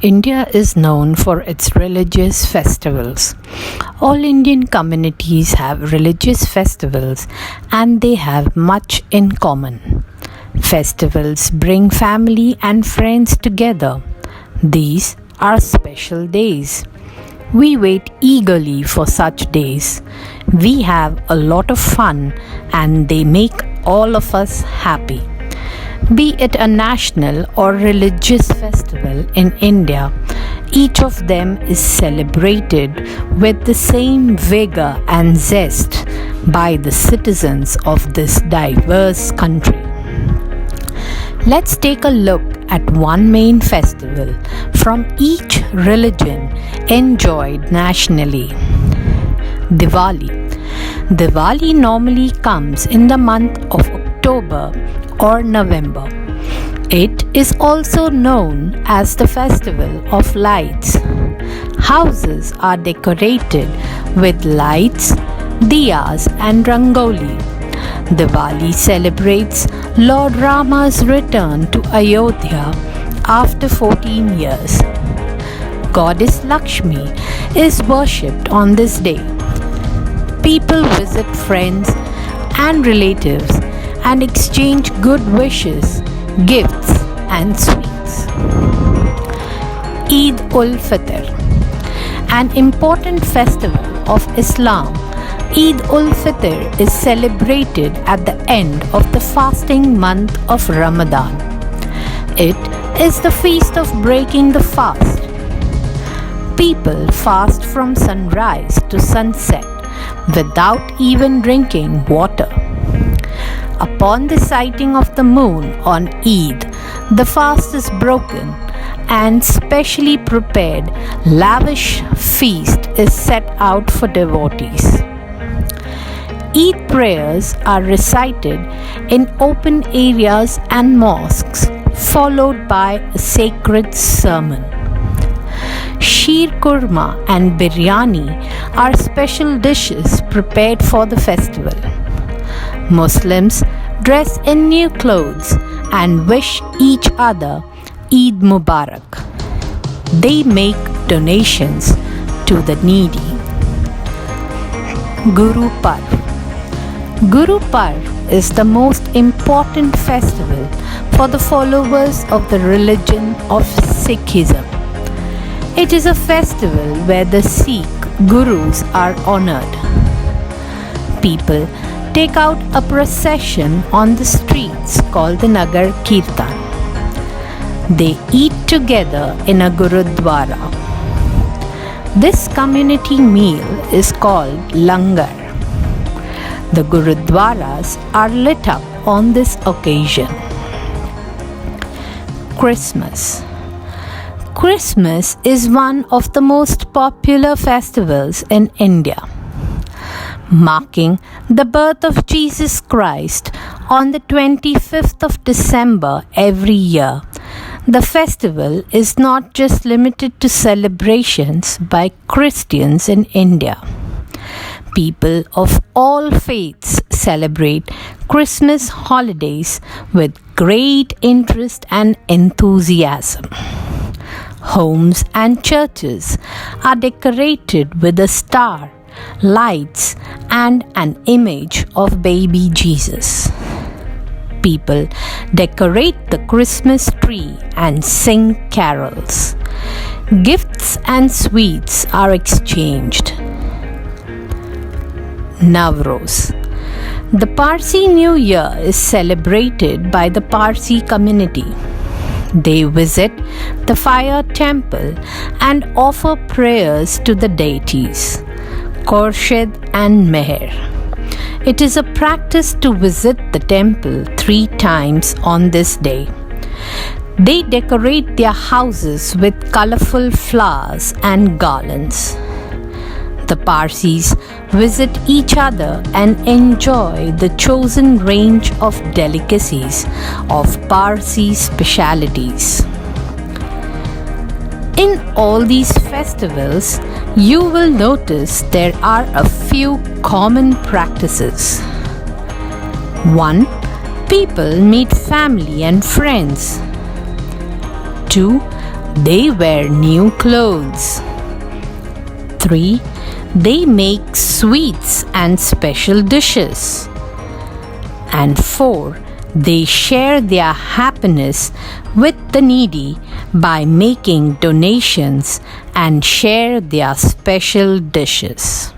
India is known for its religious festivals. All Indian communities have religious festivals and they have much in common. Festivals bring family and friends together. These are special days. We wait eagerly for such days. We have a lot of fun and they make all of us happy. Be it a national or religious festival in India, each of them is celebrated with the same vigor and zest by the citizens of this diverse country. Let's take a look at one main festival from each religion enjoyed nationally. Diwali. Diwali normally comes in the month of October or November. It is also known as the Festival of Lights. Houses are decorated with lights, diyas and rangoli. Diwali celebrates Lord Rama's return to Ayodhya after 14 years. Goddess Lakshmi is worshipped on this day. People visit friends and relatives and exchange good wishes, gifts and sweets. Eid-ul-fitr, an important festival of Islam. Eid-ul-fitr is celebrated at the end of the fasting month of Ramadan. It is the feast of breaking the fast. People fast from sunrise to sunset without even drinking water. Upon the sighting of the moon on Eid, the fast is broken and specially prepared lavish feast is set out for devotees. Eid prayers are recited in open areas and mosques, followed by a sacred sermon. Sheer kurma and biryani are special dishes prepared for the festival. Muslims dress in new clothes and wish each other Eid Mubarak. They make donations to the needy. Guru Parv. Guru Parv is the most important festival for the followers of the religion of Sikhism. It is a festival where the Sikh Gurus are honored. People take out a procession on the streets called the Nagar Kirtan. They eat together in a Gurudwara. This community meal is called Langar. The Gurudwaras are lit up on this occasion. Christmas. Christmas is one of the most popular festivals in India. Marking the birth of Jesus Christ on the 25th of December every year. The festival is not just limited to celebrations by Christians in India. People of all faiths celebrate Christmas holidays with great interest and enthusiasm. Homes and churches are decorated with a star, lights and an image of baby Jesus. People decorate the Christmas tree and sing carols. Gifts and sweets are exchanged. Navroz. The Parsi New Year is celebrated by the Parsi community. They visit the fire temple and offer prayers to the deities, Khorshid and Meher. It is a practice to visit the temple 3 times on this day. They decorate their houses with colorful flowers and garlands. The Parsis visit each other and enjoy the chosen range of delicacies of Parsi specialities. In all these festivals, you will notice there are a few common practices. 1. People meet family and friends. 2. They wear new clothes. 3. They make sweets and special dishes. And 4. They share their happiness with the needy by making donations and share their special dishes.